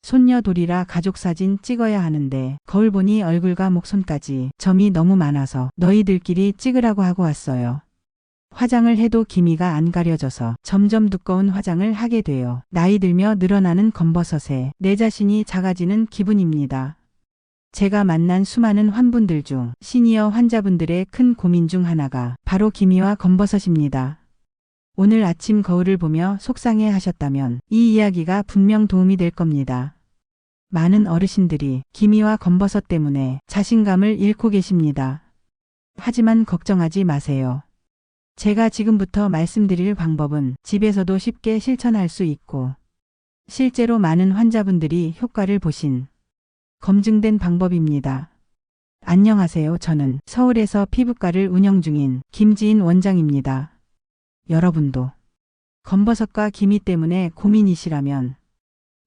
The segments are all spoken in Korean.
손녀 돌이라 가족사진 찍어야 하는데 거울 보니 얼굴과 목손까지 점이 너무 많아서 너희들끼리 찍으라고 하고 왔어요. 화장을 해도 기미가 안 가려져서 점점 두꺼운 화장을 하게 돼요. 나이 들며 늘어나는 검버섯에 내 자신이 작아지는 기분입니다. 제가 만난 수많은 환분들 중 시니어 환자분들의 큰 고민 중 하나가 바로 기미와 검버섯입니다. 오늘 아침 거울을 보며 속상해 하셨다면 이 이야기가 분명 도움이 될 겁니다. 많은 어르신들이 기미와 검버섯 때문에 자신감을 잃고 계십니다. 하지만 걱정하지 마세요. 제가 지금부터 말씀드릴 방법은 집에서도 쉽게 실천할 수 있고 실제로 많은 환자분들이 효과를 보신 검증된 방법입니다. 안녕하세요. 저는 서울에서 피부과를 운영 중인 김지인 원장입니다. 여러분도 검버섯과 기미 때문에 고민이시라면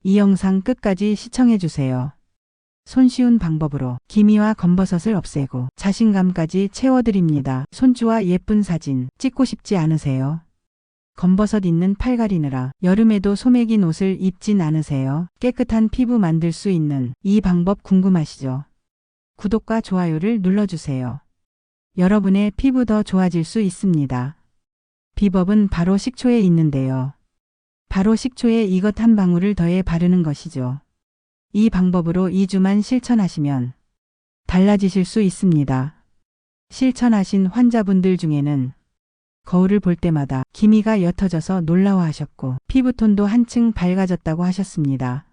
이 영상 끝까지 시청해 주세요. 손쉬운 방법으로 기미와 검버섯을 없애고 자신감까지 채워드립니다. 손주와 예쁜 사진 찍고 싶지 않으세요? 검버섯 있는 팔 가리느라 여름에도 소매긴 옷을 입진 않으세요? 깨끗한 피부 만들 수 있는 이 방법 궁금하시죠? 구독과 좋아요를 눌러주세요. 여러분의 피부 더 좋아질 수 있습니다. 비법은 바로 식초에 있는데요. 바로 식초에 이것 한 방울을 더해 바르는 것이죠. 이 방법으로 2주만 실천하시면 달라지실 수 있습니다. 실천하신 환자분들 중에는 거울을 볼 때마다 기미가 옅어져서 놀라워하셨고 피부톤도 한층 밝아졌다고 하셨습니다.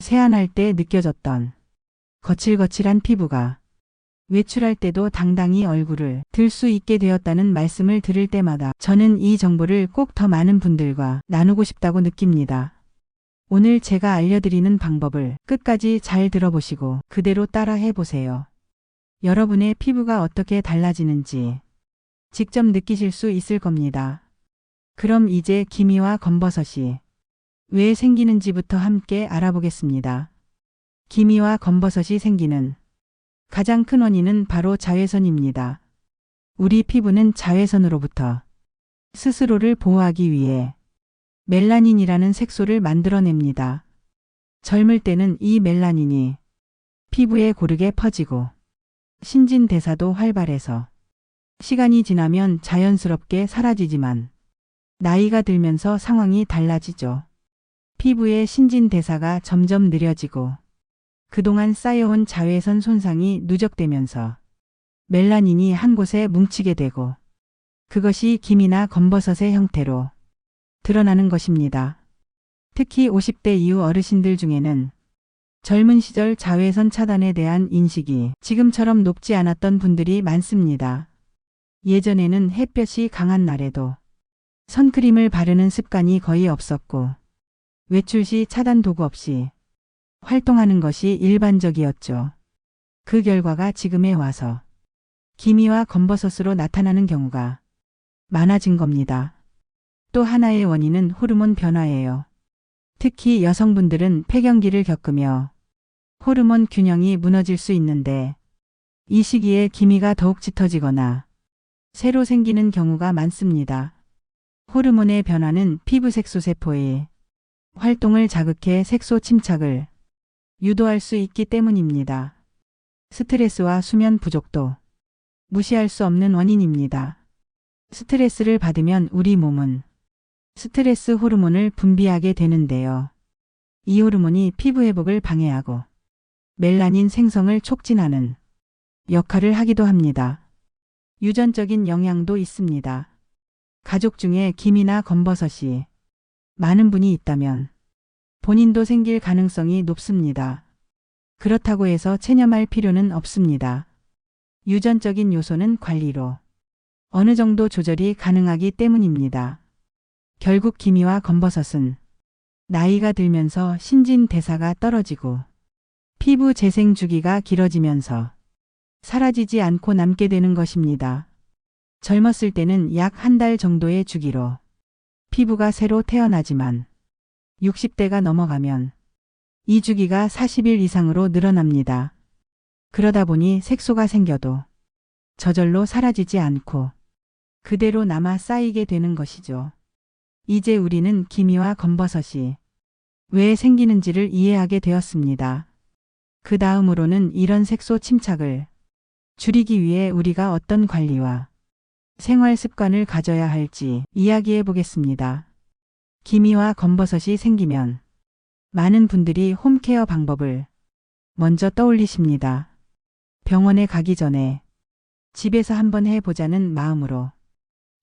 세안할 때 느껴졌던 거칠거칠한 피부가 외출할 때도 당당히 얼굴을 들 수 있게 되었다는 말씀을 들을 때마다 저는 이 정보를 꼭 더 많은 분들과 나누고 싶다고 느낍니다. 오늘 제가 알려드리는 방법을 끝까지 잘 들어보시고 그대로 따라 해보세요. 여러분의 피부가 어떻게 달라지는지 직접 느끼실 수 있을 겁니다. 그럼 이제 기미와 검버섯이 왜 생기는지부터 함께 알아보겠습니다. 기미와 검버섯이 생기는 가장 큰 원인은 바로 자외선입니다. 우리 피부는 자외선으로부터 스스로를 보호하기 위해 멜라닌이라는 색소를 만들어냅니다. 젊을 때는 이 멜라닌이 피부에 고르게 퍼지고 신진대사도 활발해서 시간이 지나면 자연스럽게 사라지지만 나이가 들면서 상황이 달라지죠. 피부의 신진대사가 점점 느려지고 그동안 쌓여온 자외선 손상이 누적되면서 멜라닌이 한 곳에 뭉치게 되고 그것이 기미나 검버섯의 형태로 드러나는 것입니다. 특히 50대 이후 어르신들 중에는 젊은 시절 자외선 차단에 대한 인식이 지금처럼 높지 않았던 분들이 많습니다. 예전에는 햇볕이 강한 날에도 선크림을 바르는 습관이 거의 없었고 외출 시 차단 도구 없이 활동하는 것이 일반적이었죠. 그 결과가 지금에 와서 기미와 검버섯으로 나타나는 경우가 많아진 겁니다. 또 하나의 원인은 호르몬 변화예요. 특히 여성분들은 폐경기를 겪으며 호르몬 균형이 무너질 수 있는데 이 시기에 기미가 더욱 짙어지거나 새로 생기는 경우가 많습니다. 호르몬의 변화는 피부 색소 세포의 활동을 자극해 색소 침착을 유도할 수 있기 때문입니다. 스트레스와 수면 부족도 무시할 수 없는 원인입니다. 스트레스를 받으면 우리 몸은 스트레스 호르몬을 분비하게 되는데요. 이 호르몬이 피부 회복을 방해하고 멜라닌 생성을 촉진하는 역할을 하기도 합니다. 유전적인 영향도 있습니다. 가족 중에 기미나 검버섯이 많은 분이 있다면 본인도 생길 가능성이 높습니다. 그렇다고 해서 체념할 필요는 없습니다. 유전적인 요소는 관리로 어느 정도 조절이 가능하기 때문입니다. 결국 기미와 검버섯은 나이가 들면서 신진대사가 떨어지고 피부 재생 주기가 길어지면서 사라지지 않고 남게 되는 것입니다. 젊었을 때는 약 한 달 정도의 주기로 피부가 새로 태어나지만 60대가 넘어가면 이 주기가 40일 이상으로 늘어납니다. 그러다 보니 색소가 생겨도 저절로 사라지지 않고 그대로 남아 쌓이게 되는 것이죠. 이제 우리는 기미와 검버섯이 왜 생기는지를 이해하게 되었습니다. 그 다음으로는 이런 색소 침착을 줄이기 위해 우리가 어떤 관리와 생활 습관을 가져야 할지 이야기해 보겠습니다. 기미와 검버섯이 생기면 많은 분들이 홈케어 방법을 먼저 떠올리십니다. 병원에 가기 전에 집에서 한번 해보자는 마음으로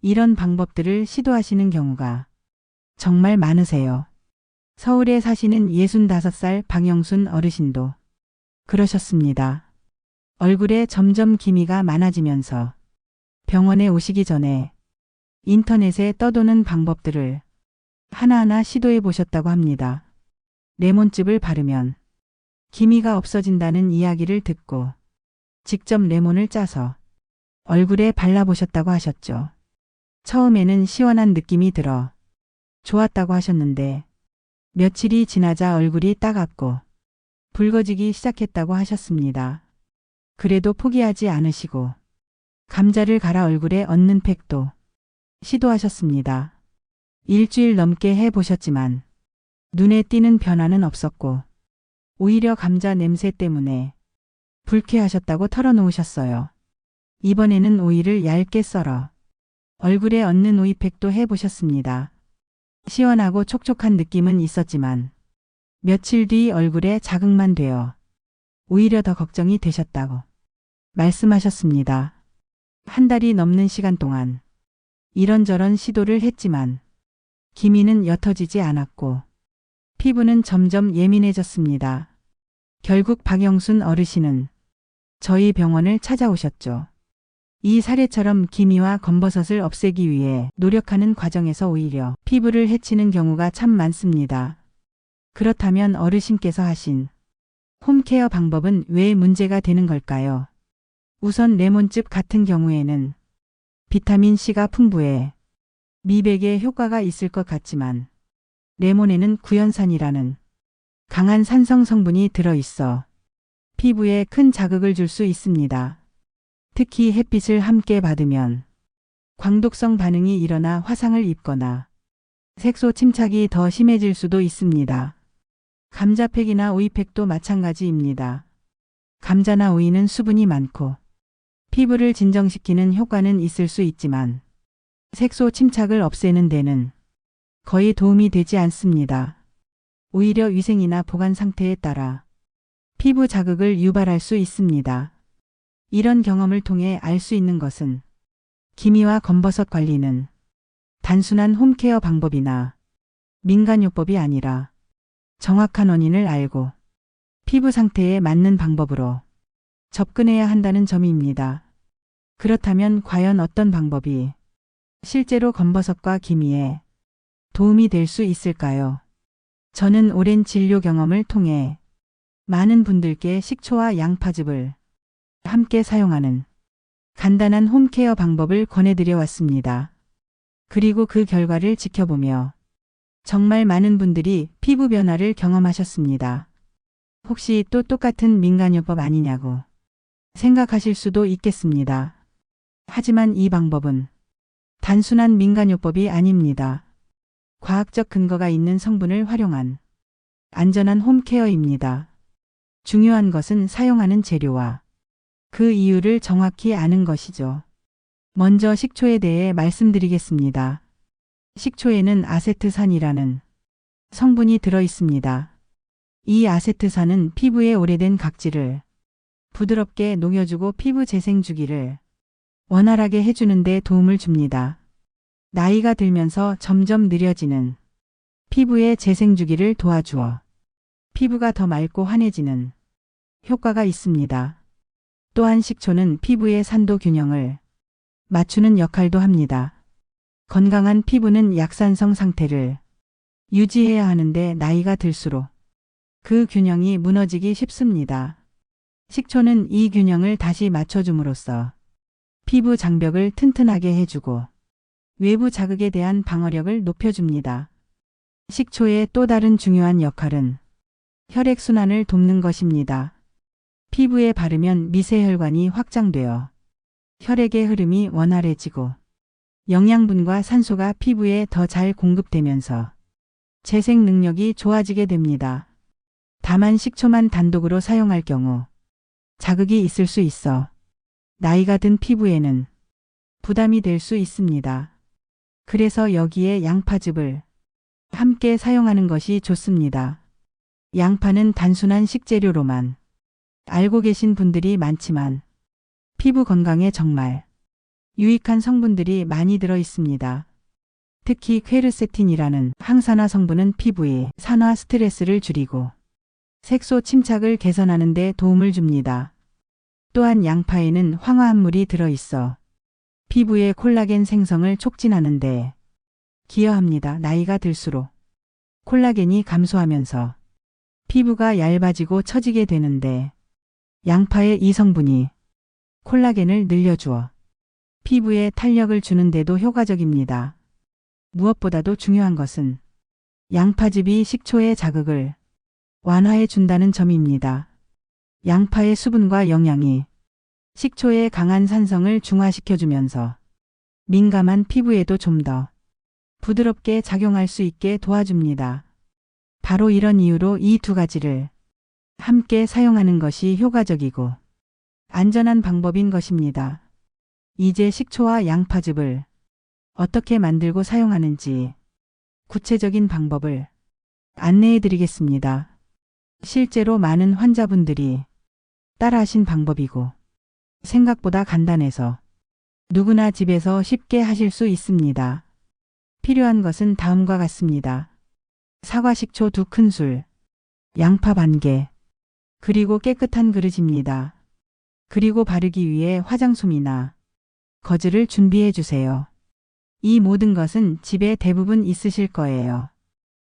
이런 방법들을 시도하시는 경우가 정말 많으세요. 서울에 사시는 65살 방영순 어르신도 그러셨습니다. 얼굴에 점점 기미가 많아지면서 병원에 오시기 전에 인터넷에 떠도는 방법들을 하나하나 시도해 보셨다고 합니다. 레몬즙을 바르면 기미가 없어진다는 이야기를 듣고 직접 레몬을 짜서 얼굴에 발라보셨다고 하셨죠. 처음에는 시원한 느낌이 들어 좋았다고 하셨는데 며칠이 지나자 얼굴이 따갑고 붉어지기 시작했다고 하셨습니다. 그래도 포기하지 않으시고 감자를 갈아 얼굴에 얹는 팩도 시도하셨습니다. 일주일 넘게 해보셨지만 눈에 띄는 변화는 없었고 오히려 감자 냄새 때문에 불쾌하셨다고 털어놓으셨어요. 이번에는 오이를 얇게 썰어 얼굴에 얹는 오이팩도 해보셨습니다. 시원하고 촉촉한 느낌은 있었지만 며칠 뒤 얼굴에 자극만 되어 오히려 더 걱정이 되셨다고 말씀하셨습니다. 한 달이 넘는 시간 동안 이런저런 시도를 했지만 기미는 옅어지지 않았고 피부는 점점 예민해졌습니다. 결국 박영순 어르신은 저희 병원을 찾아오셨죠. 이 사례처럼 기미와 검버섯을 없애기 위해 노력하는 과정에서 오히려 피부를 해치는 경우가 참 많습니다. 그렇다면 어르신께서 하신 홈케어 방법은 왜 문제가 되는 걸까요? 우선 레몬즙 같은 경우에는 비타민C가 풍부해 미백에 효과가 있을 것 같지만 레몬에는 구연산이라는 강한 산성 성분이 들어있어 피부에 큰 자극을 줄 수 있습니다. 특히 햇빛을 함께 받으면 광독성 반응이 일어나 화상을 입거나 색소 침착이 더 심해질 수도 있습니다. 감자팩이나 오이팩도 마찬가지입니다. 감자나 오이는 수분이 많고 피부를 진정시키는 효과는 있을 수 있지만 색소 침착을 없애는 데는 거의 도움이 되지 않습니다. 오히려 위생이나 보관 상태에 따라 피부 자극을 유발할 수 있습니다. 이런 경험을 통해 알 수 있는 것은 기미와 검버섯 관리는 단순한 홈케어 방법이나 민간요법이 아니라 정확한 원인을 알고 피부 상태에 맞는 방법으로 접근해야 한다는 점입니다. 그렇다면 과연 어떤 방법이 실제로 검버섯과 기미에 도움이 될 수 있을까요? 저는 오랜 진료 경험을 통해 많은 분들께 식초와 양파즙을 함께 사용하는 간단한 홈케어 방법을 권해드려 왔습니다. 그리고 그 결과를 지켜보며 정말 많은 분들이 피부 변화를 경험하셨습니다. 혹시 또 똑같은 민간요법 아니냐고 생각하실 수도 있겠습니다. 하지만 이 방법은 단순한 민간요법이 아닙니다. 과학적 근거가 있는 성분을 활용한 안전한 홈케어입니다. 중요한 것은 사용하는 재료와 그 이유를 정확히 아는 것이죠. 먼저 식초에 대해 말씀드리겠습니다. 식초에는 아세트산이라는 성분이 들어 있습니다. 이 아세트산은 피부에 오래된 각질을 부드럽게 녹여주고 피부 재생 주기를 원활하게 해주는 데 도움을 줍니다. 나이가 들면서 점점 느려지는 피부의 재생 주기를 도와주어 피부가 더 맑고 환해지는 효과가 있습니다. 또한 식초는 피부의 산도 균형을 맞추는 역할도 합니다. 건강한 피부는 약산성 상태를 유지해야 하는데 나이가 들수록 그 균형이 무너지기 쉽습니다. 식초는 이 균형을 다시 맞춰줌으로써 피부 장벽을 튼튼하게 해주고 외부 자극에 대한 방어력을 높여줍니다. 식초의 또 다른 중요한 역할은 혈액순환을 돕는 것입니다. 피부에 바르면 미세혈관이 확장되어 혈액의 흐름이 원활해지고 영양분과 산소가 피부에 더 잘 공급되면서 재생 능력이 좋아지게 됩니다. 다만 식초만 단독으로 사용할 경우 자극이 있을 수 있어 나이가 든 피부에는 부담이 될 수 있습니다. 그래서 여기에 양파즙을 함께 사용하는 것이 좋습니다. 양파는 단순한 식재료로만 알고 계신 분들이 많지만 피부 건강에 정말 유익한 성분들이 많이 들어 있습니다. 특히 퀘르세틴이라는 항산화 성분은 피부의 산화 스트레스를 줄이고 색소 침착을 개선하는 데 도움을 줍니다. 또한 양파에는 황화합물이 들어있어 피부의 콜라겐 생성을 촉진하는 데 기여합니다. 나이가 들수록 콜라겐이 감소하면서 피부가 얇아지고 처지게 되는데 양파의 이 성분이 콜라겐을 늘려주어 피부에 탄력을 주는 데도 효과적입니다. 무엇보다도 중요한 것은 양파즙이 식초의 자극을 완화해 준다는 점입니다. 양파의 수분과 영양이 식초의 강한 산성을 중화시켜주면서 민감한 피부에도 좀 더 부드럽게 작용할 수 있게 도와줍니다. 바로 이런 이유로 이 두 가지를 함께 사용하는 것이 효과적이고 안전한 방법인 것입니다. 이제 식초와 양파즙을 어떻게 만들고 사용하는지 구체적인 방법을 안내해 드리겠습니다. 실제로 많은 환자분들이 따라하신 방법이고 생각보다 간단해서 누구나 집에서 쉽게 하실 수 있습니다. 필요한 것은 다음과 같습니다. 사과식초 2큰술, 양파 반개, 그리고 깨끗한 그릇입니다. 그리고 바르기 위해 화장솜이나 거즈를 준비해 주세요. 이 모든 것은 집에 대부분 있으실 거예요.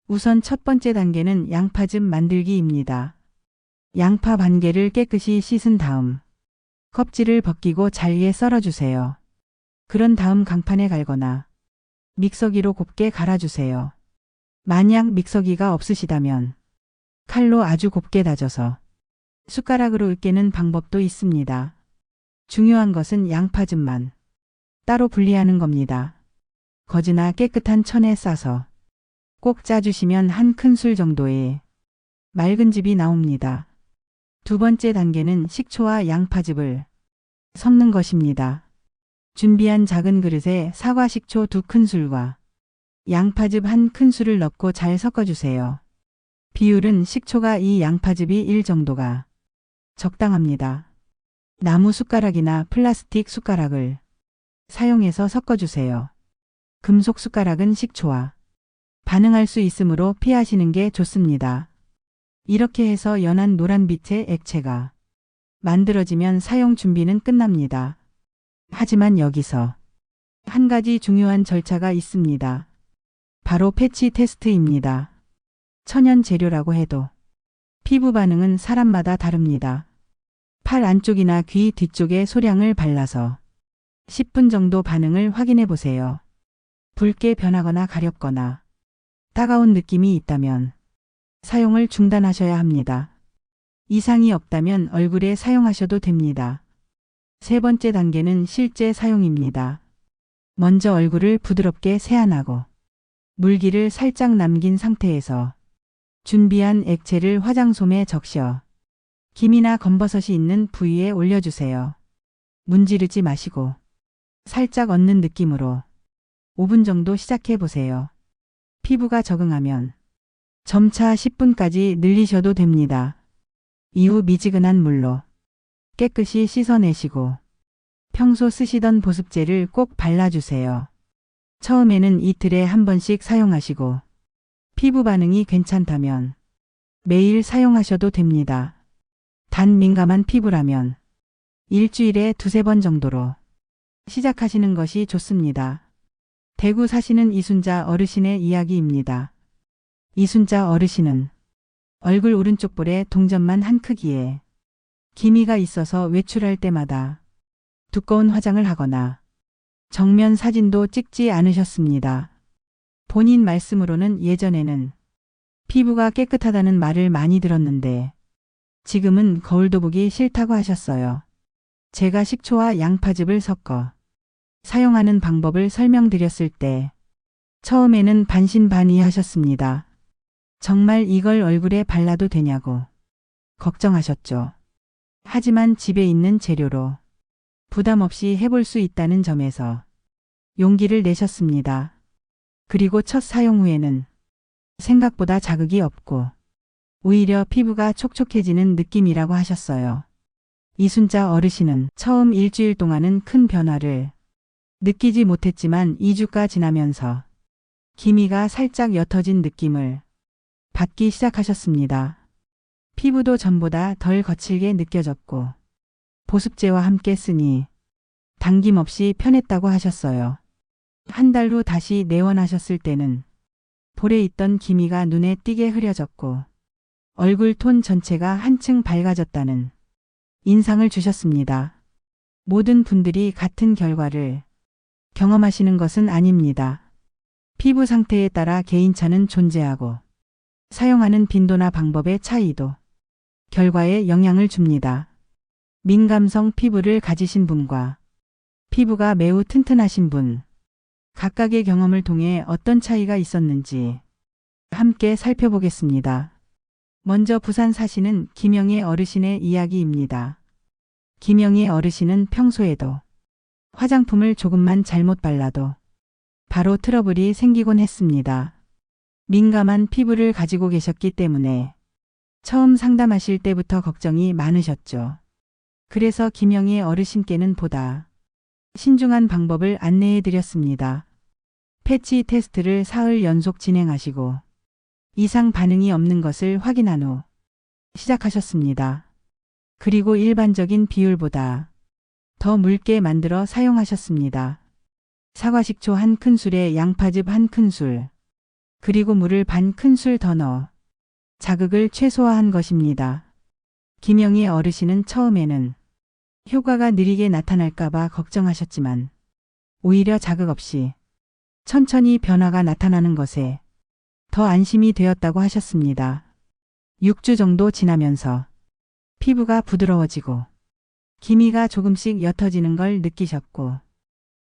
우선 첫 번째 단계는 양파즙 만들기입니다. 양파 반개를 깨끗이 씻은 다음 껍질을 벗기고 잘게 썰어주세요. 그런 다음 강판에 갈거나 믹서기로 곱게 갈아주세요. 만약 믹서기가 없으시다면 칼로 아주 곱게 다져서 숟가락으로 으깨는 방법도 있습니다. 중요한 것은 양파즙만 따로 분리하는 겁니다. 거즈나 깨끗한 천에 싸서 꼭 짜주시면 한 큰술 정도의 맑은 즙이 나옵니다. 두 번째 단계는 식초와 양파즙을 섞는 것입니다. 준비한 작은 그릇에 사과식초 2큰술과 양파즙 1큰술을 넣고 잘 섞어주세요. 비율은 식초가 2, 양파즙이 1 정도가 적당합니다. 나무 숟가락이나 플라스틱 숟가락을 사용해서 섞어주세요. 금속 숟가락은 식초와 반응할 수 있으므로 피하시는 게 좋습니다. 이렇게 해서 연한 노란빛의 액체가 만들어지면 사용 준비는 끝납니다. 하지만 여기서 한 가지 중요한 절차가 있습니다. 바로 패치 테스트입니다. 천연 재료라고 해도 피부 반응은 사람마다 다릅니다. 팔 안쪽이나 귀 뒤쪽에 소량을 발라서 10분 정도 반응을 확인해 보세요. 붉게 변하거나 가렵거나 따가운 느낌이 있다면 사용을 중단하셔야 합니다. 이상이 없다면 얼굴에 사용하셔도 됩니다. 세 번째 단계는 실제 사용입니다. 먼저 얼굴을 부드럽게 세안하고 물기를 살짝 남긴 상태에서 준비한 액체를 화장솜에 적셔 김이나 검버섯이 있는 부위에 올려주세요. 문지르지 마시고 살짝 얹는 느낌으로 5분 정도 시작해 보세요. 피부가 적응하면 점차 10분까지 늘리셔도 됩니다. 이후 미지근한 물로 깨끗이 씻어내시고 평소 쓰시던 보습제를 꼭 발라주세요. 처음에는 이틀에 한 번씩 사용하시고 피부 반응이 괜찮다면 매일 사용하셔도 됩니다. 단 민감한 피부라면 일주일에 2-3번 정도로 시작하시는 것이 좋습니다. 대구 사시는 이순자 어르신의 이야기입니다. 이순자 어르신은 얼굴 오른쪽 볼에 동전만 한 크기에 기미가 있어서 외출할 때마다 두꺼운 화장을 하거나 정면 사진도 찍지 않으셨습니다. 본인 말씀으로는 예전에는 피부가 깨끗하다는 말을 많이 들었는데 지금은 거울도 보기 싫다고 하셨어요. 제가 식초와 양파즙을 섞어 사용하는 방법을 설명드렸을 때 처음에는 반신반의하셨습니다. 정말 이걸 얼굴에 발라도 되냐고 걱정하셨죠. 하지만 집에 있는 재료로 부담 없이 해볼 수 있다는 점에서 용기를 내셨습니다. 그리고 첫 사용 후에는 생각보다 자극이 없고 오히려 피부가 촉촉해지는 느낌이라고 하셨어요. 이순자 어르신은 처음 일주일 동안은 큰 변화를 느끼지 못했지만 2주가 지나면서 기미가 살짝 옅어진 느낌을 받기 시작하셨습니다. 피부도 전보다 덜 거칠게 느껴졌고 보습제와 함께 쓰니 당김없이 편했다고 하셨어요. 한 달 후 다시 내원하셨을 때는 볼에 있던 기미가 눈에 띄게 흐려졌고 얼굴 톤 전체가 한층 밝아졌다는 인상을 주셨습니다. 모든 분들이 같은 결과를 경험하시는 것은 아닙니다. 피부 상태에 따라 개인차는 존재하고 사용하는 빈도나 방법의 차이도 결과에 영향을 줍니다. 민감성 피부를 가지신 분과 피부가 매우 튼튼하신 분, 각각의 경험을 통해 어떤 차이가 있었는지 함께 살펴보겠습니다. 먼저 부산 사시는 김영애 어르신의 이야기입니다. 김영애 어르신은 평소에도 화장품을 조금만 잘못 발라도 바로 트러블이 생기곤 했습니다. 민감한 피부를 가지고 계셨기 때문에 처음 상담하실 때부터 걱정이 많으셨죠. 그래서 김영애 어르신께는 보다 신중한 방법을 안내해 드렸습니다. 패치 테스트를 사흘 연속 진행하시고 이상 반응이 없는 것을 확인한 후 시작하셨습니다. 그리고 일반적인 비율보다 더 묽게 만들어 사용하셨습니다. 사과식초 1큰술에 양파즙 1큰술, 그리고 물을 반 큰술 더 넣어 자극을 최소화한 것입니다. 김영희 어르신은 처음에는 효과가 느리게 나타날까봐 걱정하셨지만 오히려 자극 없이 천천히 변화가 나타나는 것에 더 안심이 되었다고 하셨습니다. 6주 정도 지나면서 피부가 부드러워지고 기미가 조금씩 옅어지는 걸 느끼셨고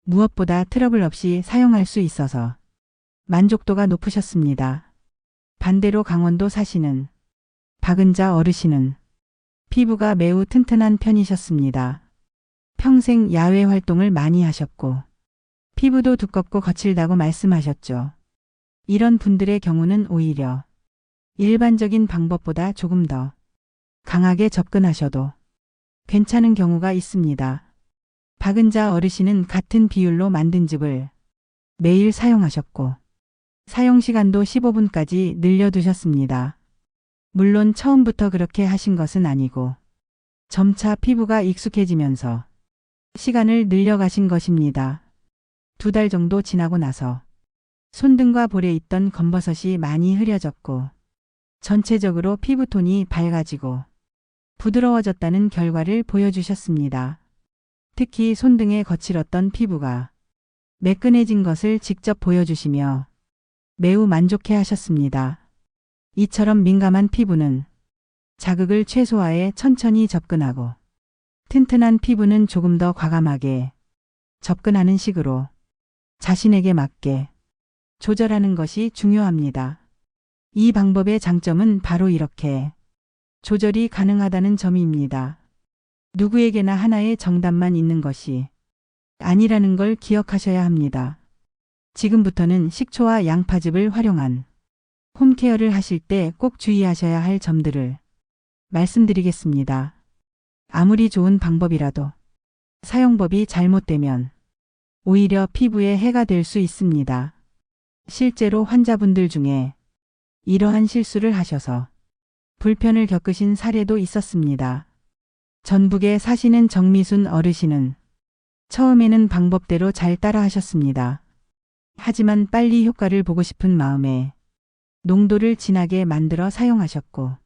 무엇보다 트러블 없이 사용할 수 있어서 만족도가 높으셨습니다. 반대로 강원도 사시는 박은자 어르신은 피부가 매우 튼튼한 편이셨습니다. 평생 야외 활동을 많이 하셨고 피부도 두껍고 거칠다고 말씀하셨죠. 이런 분들의 경우는 오히려 일반적인 방법보다 조금 더 강하게 접근하셔도 괜찮은 경우가 있습니다. 박은자 어르신은 같은 비율로 만든 즙을 매일 사용하셨고 사용 시간도 15분까지 늘려두셨습니다. 물론 처음부터 그렇게 하신 것은 아니고 점차 피부가 익숙해지면서 시간을 늘려가신 것입니다. 2달 정도 지나고 나서 손등과 볼에 있던 검버섯이 많이 흐려졌고 전체적으로 피부톤이 밝아지고 부드러워졌다는 결과를 보여주셨습니다. 특히 손등에 거칠었던 피부가 매끈해진 것을 직접 보여주시며 매우 만족해 하셨습니다. 이처럼 민감한 피부는 자극을 최소화해 천천히 접근하고 튼튼한 피부는 조금 더 과감하게 접근하는 식으로 자신에게 맞게 조절하는 것이 중요합니다. 이 방법의 장점은 바로 이렇게 조절이 가능하다는 점입니다. 누구에게나 하나의 정답만 있는 것이 아니라는 걸 기억하셔야 합니다. 지금부터는 식초와 양파즙을 활용한 홈케어를 하실 때 꼭 주의하셔야 할 점들을 말씀드리겠습니다. 아무리 좋은 방법이라도 사용법이 잘못되면 오히려 피부에 해가 될 수 있습니다. 실제로 환자분들 중에 이러한 실수를 하셔서 불편을 겪으신 사례도 있었습니다. 전북에 사시는 정미순 어르신은 처음에는 방법대로 잘 따라 하셨습니다. 하지만 빨리 효과를 보고 싶은 마음에 농도를 진하게 만들어 사용하셨고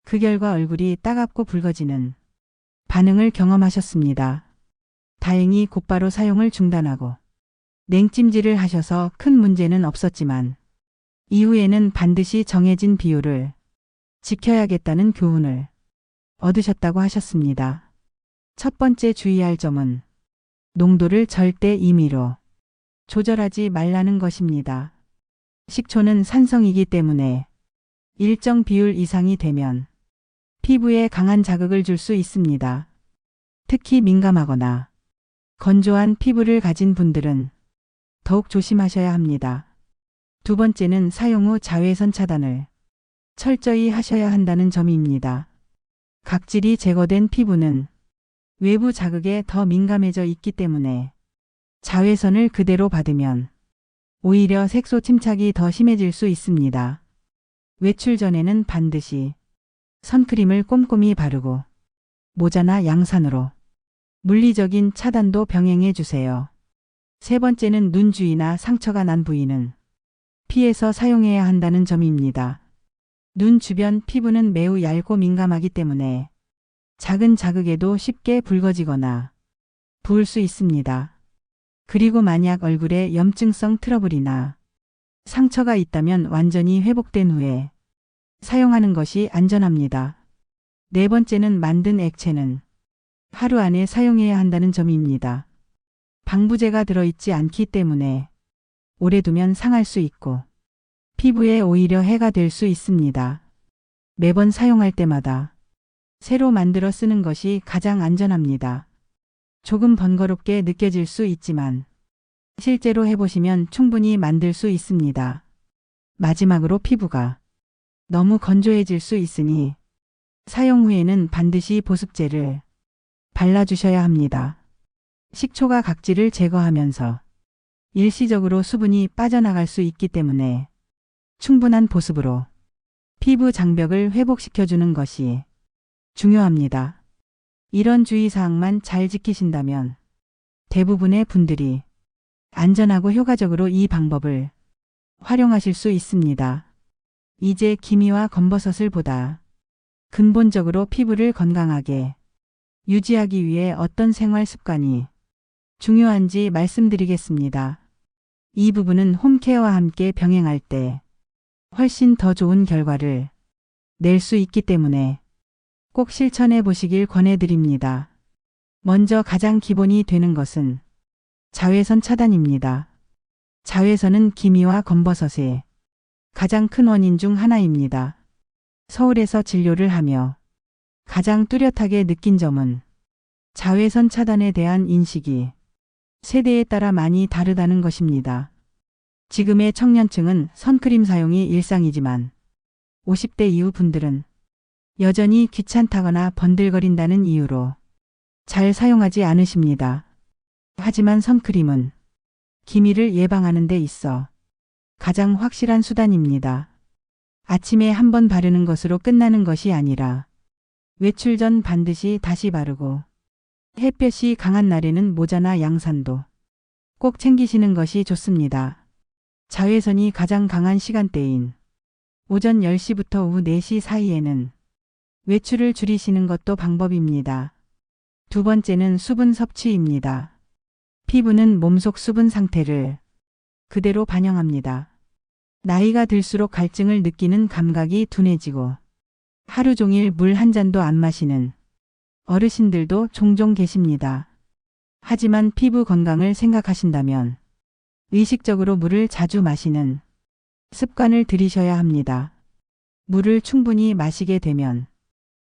그 결과 얼굴이 따갑고 붉어지는 반응을 경험하셨습니다. 다행히 곧바로 사용을 중단하고 냉찜질을 하셔서 큰 문제는 없었지만 이후에는 반드시 정해진 비율을 지켜야겠다는 교훈을 얻으셨다고 하셨습니다. 첫 번째 주의할 점은 농도를 절대 임의로 조절하지 말라는 것입니다. 식초는 산성이기 때문에 일정 비율 이상이 되면 피부에 강한 자극을 줄 수 있습니다. 특히 민감하거나 건조한 피부를 가진 분들은 더욱 조심하셔야 합니다. 두 번째는 사용 후 자외선 차단을 철저히 하셔야 한다는 점입니다. 각질이 제거된 피부는 외부 자극에 더 민감해져 있기 때문에 자외선을 그대로 받으면 오히려 색소 침착이 더 심해질 수 있습니다. 외출 전에는 반드시 선크림을 꼼꼼히 바르고 모자나 양산으로 물리적인 차단도 병행해 주세요. 세 번째는 눈 주위나 상처가 난 부위는 피해서 사용해야 한다는 점입니다. 눈 주변 피부는 매우 얇고 민감하기 때문에 작은 자극에도 쉽게 붉어지거나 부을 수 있습니다. 그리고 만약 얼굴에 염증성 트러블이나 상처가 있다면 완전히 회복된 후에 사용하는 것이 안전합니다. 네 번째는 만든 액체는 하루 안에 사용해야 한다는 점입니다. 방부제가 들어있지 않기 때문에 오래 두면 상할 수 있고 피부에 오히려 해가 될 수 있습니다. 매번 사용할 때마다 새로 만들어 쓰는 것이 가장 안전합니다. 조금 번거롭게 느껴질 수 있지만 실제로 해보시면 충분히 만들 수 있습니다. 마지막으로 피부가 너무 건조해질 수 있으니 사용 후에는 반드시 보습제를 발라주셔야 합니다. 식초가 각질을 제거하면서 일시적으로 수분이 빠져나갈 수 있기 때문에 충분한 보습으로 피부 장벽을 회복시켜주는 것이 중요합니다. 이런 주의사항만 잘 지키신다면 대부분의 분들이 안전하고 효과적으로 이 방법을 활용하실 수 있습니다. 이제 기미와 검버섯을 보다 근본적으로 피부를 건강하게 유지하기 위해 어떤 생활 습관이 중요한지 말씀드리겠습니다. 이 부분은 홈케어와 함께 병행할 때 훨씬 더 좋은 결과를 낼 수 있기 때문에 꼭 실천해 보시길 권해드립니다. 먼저 가장 기본이 되는 것은 자외선 차단입니다. 자외선은 기미와 검버섯의 가장 큰 원인 중 하나입니다. 서울에서 진료를 하며 가장 뚜렷하게 느낀 점은 자외선 차단에 대한 인식이 세대에 따라 많이 다르다는 것입니다. 지금의 청년층은 선크림 사용이 일상이지만 50대 이후 분들은 여전히 귀찮다거나 번들거린다는 이유로 잘 사용하지 않으십니다. 하지만 선크림은 기미를 예방하는 데 있어 가장 확실한 수단입니다. 아침에 한 번 바르는 것으로 끝나는 것이 아니라 외출 전 반드시 다시 바르고 햇볕이 강한 날에는 모자나 양산도 꼭 챙기시는 것이 좋습니다. 자외선이 가장 강한 시간대인 오전 10시부터 오후 4시 사이에는 외출을 줄이시는 것도 방법입니다. 두 번째는 수분 섭취입니다. 피부는 몸속 수분 상태를 그대로 반영합니다. 나이가 들수록 갈증을 느끼는 감각이 둔해지고 하루 종일 물 한 잔도 안 마시는 어르신들도 종종 계십니다. 하지만 피부 건강을 생각하신다면 의식적으로 물을 자주 마시는 습관을 들이셔야 합니다. 물을 충분히 마시게 되면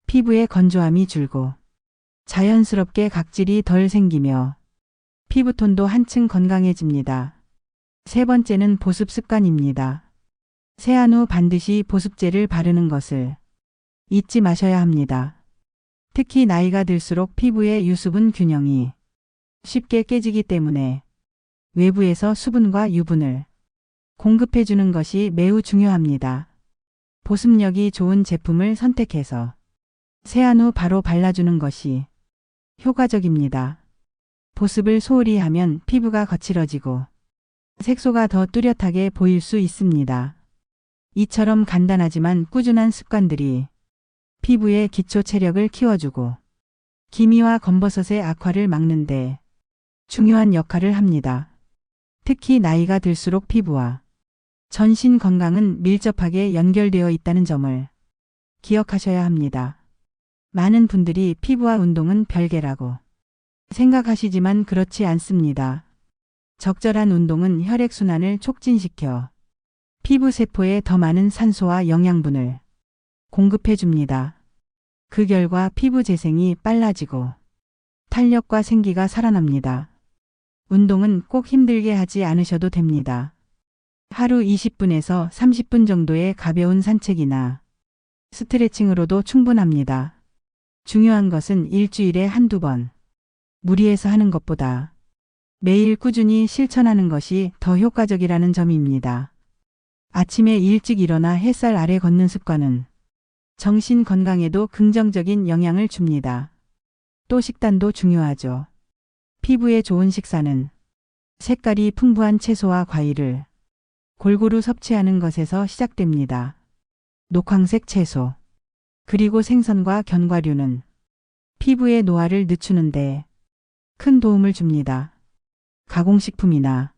피부의 건조함이 줄고 자연스럽게 각질이 덜 생기며 피부톤도 한층 건강해집니다. 세 번째는 보습 습관입니다. 세안 후 반드시 보습제를 바르는 것을 잊지 마셔야 합니다. 특히 나이가 들수록 피부의 유수분 균형이 쉽게 깨지기 때문에 외부에서 수분과 유분을 공급해주는 것이 매우 중요합니다. 보습력이 좋은 제품을 선택해서 세안 후 바로 발라주는 것이 효과적입니다. 보습을 소홀히 하면 피부가 거칠어지고 색소가 더 뚜렷하게 보일 수 있습니다. 이처럼 간단하지만 꾸준한 습관들이 피부의 기초 체력을 키워주고 기미와 검버섯의 악화를 막는데 중요한 역할을 합니다. 특히 나이가 들수록 피부와 전신 건강은 밀접하게 연결되어 있다는 점을 기억하셔야 합니다. 많은 분들이 피부와 운동은 별개라고 생각하시지만 그렇지 않습니다. 적절한 운동은 혈액순환을 촉진시켜 피부 세포에 더 많은 산소와 영양분을 공급해 줍니다. 그 결과 피부 재생이 빨라지고 탄력과 생기가 살아납니다. 운동은 꼭 힘들게 하지 않으셔도 됩니다. 하루 20분에서 30분 정도의 가벼운 산책이나 스트레칭으로도 충분합니다. 중요한 것은 일주일에 한두 번 무리해서 하는 것보다 매일 꾸준히 실천하는 것이 더 효과적이라는 점입니다. 아침에 일찍 일어나 햇살 아래 걷는 습관은 정신 건강에도 긍정적인 영향을 줍니다. 또 식단도 중요하죠. 피부에 좋은 식사는 색깔이 풍부한 채소와 과일을 골고루 섭취하는 것에서 시작됩니다. 녹황색 채소, 그리고 생선과 견과류는 피부의 노화를 늦추는데 큰 도움을 줍니다. 가공식품이나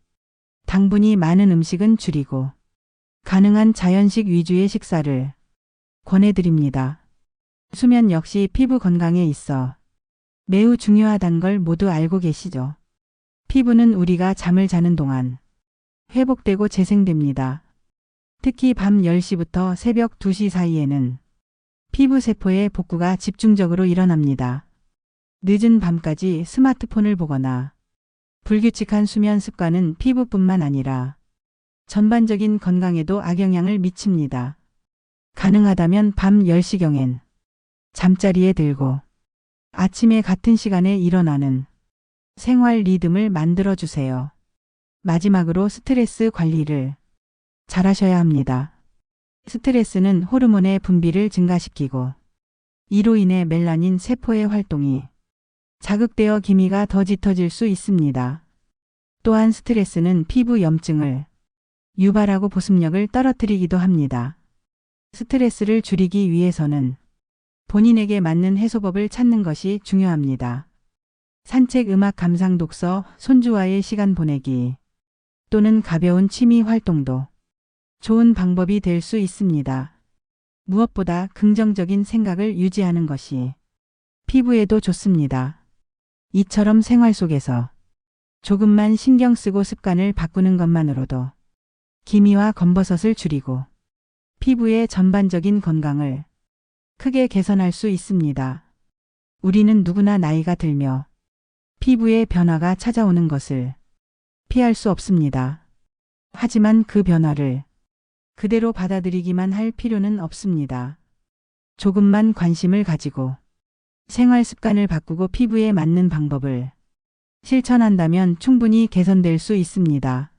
당분이 많은 음식은 줄이고 가능한 자연식 위주의 식사를 권해드립니다. 수면 역시 피부 건강에 있어 매우 중요하다는 걸 모두 알고 계시죠? 피부는 우리가 잠을 자는 동안 회복되고 재생됩니다. 특히 밤 10시부터 새벽 2시 사이에는 피부 세포의 복구가 집중적으로 일어납니다. 늦은 밤까지 스마트폰을 보거나 불규칙한 수면 습관은 피부뿐만 아니라 전반적인 건강에도 악영향을 미칩니다. 가능하다면 밤 10시경엔 잠자리에 들고 아침에 같은 시간에 일어나는 생활 리듬을 만들어 주세요. 마지막으로 스트레스 관리를 잘하셔야 합니다. 스트레스는 호르몬의 분비를 증가시키고 이로 인해 멜라닌 세포의 활동이 자극되어 기미가 더 짙어질 수 있습니다. 또한 스트레스는 피부 염증을 유발하고 보습력을 떨어뜨리기도 합니다. 스트레스를 줄이기 위해서는 본인에게 맞는 해소법을 찾는 것이 중요합니다. 산책, 음악 감상, 독서, 손주와의 시간 보내기 또는 가벼운 취미 활동도 좋은 방법이 될 수 있습니다. 무엇보다 긍정적인 생각을 유지하는 것이 피부에도 좋습니다. 이처럼 생활 속에서 조금만 신경 쓰고 습관을 바꾸는 것만으로도 기미와 검버섯을 줄이고 피부의 전반적인 건강을 크게 개선할 수 있습니다. 우리는 누구나 나이가 들며 피부에 변화가 찾아오는 것을 피할 수 없습니다. 하지만 그 변화를 그대로 받아들이기만 할 필요는 없습니다. 조금만 관심을 가지고 생활 습관을 바꾸고 피부에 맞는 방법을 실천한다면 충분히 개선될 수 있습니다.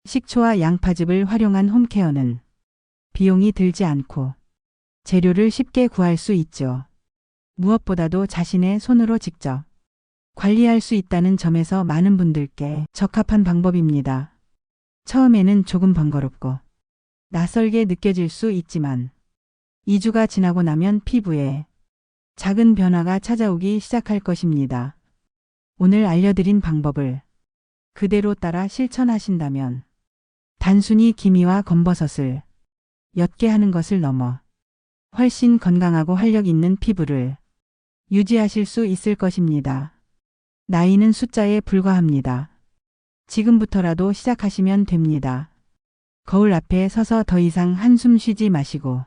식초와 양파즙을 활용한 홈케어는 비용이 들지 않고 재료를 쉽게 구할 수 있죠. 무엇보다도 자신의 손으로 직접 관리할 수 있다는 점에서 많은 분들께 적합한 방법입니다. 처음에는 조금 번거롭고 낯설게 느껴질 수 있지만 2주가 지나고 나면 피부에 작은 변화가 찾아오기 시작할 것입니다. 오늘 알려드린 방법을 그대로 따라 실천하신다면 단순히 기미와 검버섯을 옅게 하는 것을 넘어 훨씬 건강하고 활력 있는 피부를 유지하실 수 있을 것입니다. 나이는 숫자에 불과합니다. 지금부터라도 시작하시면 됩니다. 거울 앞에 서서 더 이상 한숨 쉬지 마시고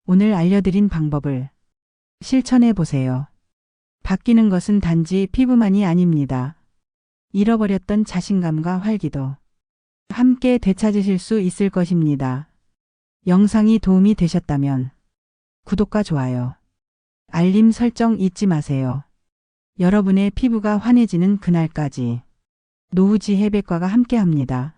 오늘 알려드린 방법을 실천해 보세요. 바뀌는 것은 단지 피부만이 아닙니다. 잃어버렸던 자신감과 활기도 함께 되찾으실 수 있을 것입니다. 영상이 도움이 되셨다면 구독과 좋아요, 알림 설정 잊지 마세요. 여러분의 피부가 환해지는 그날까지 노후지 해백과가 함께합니다.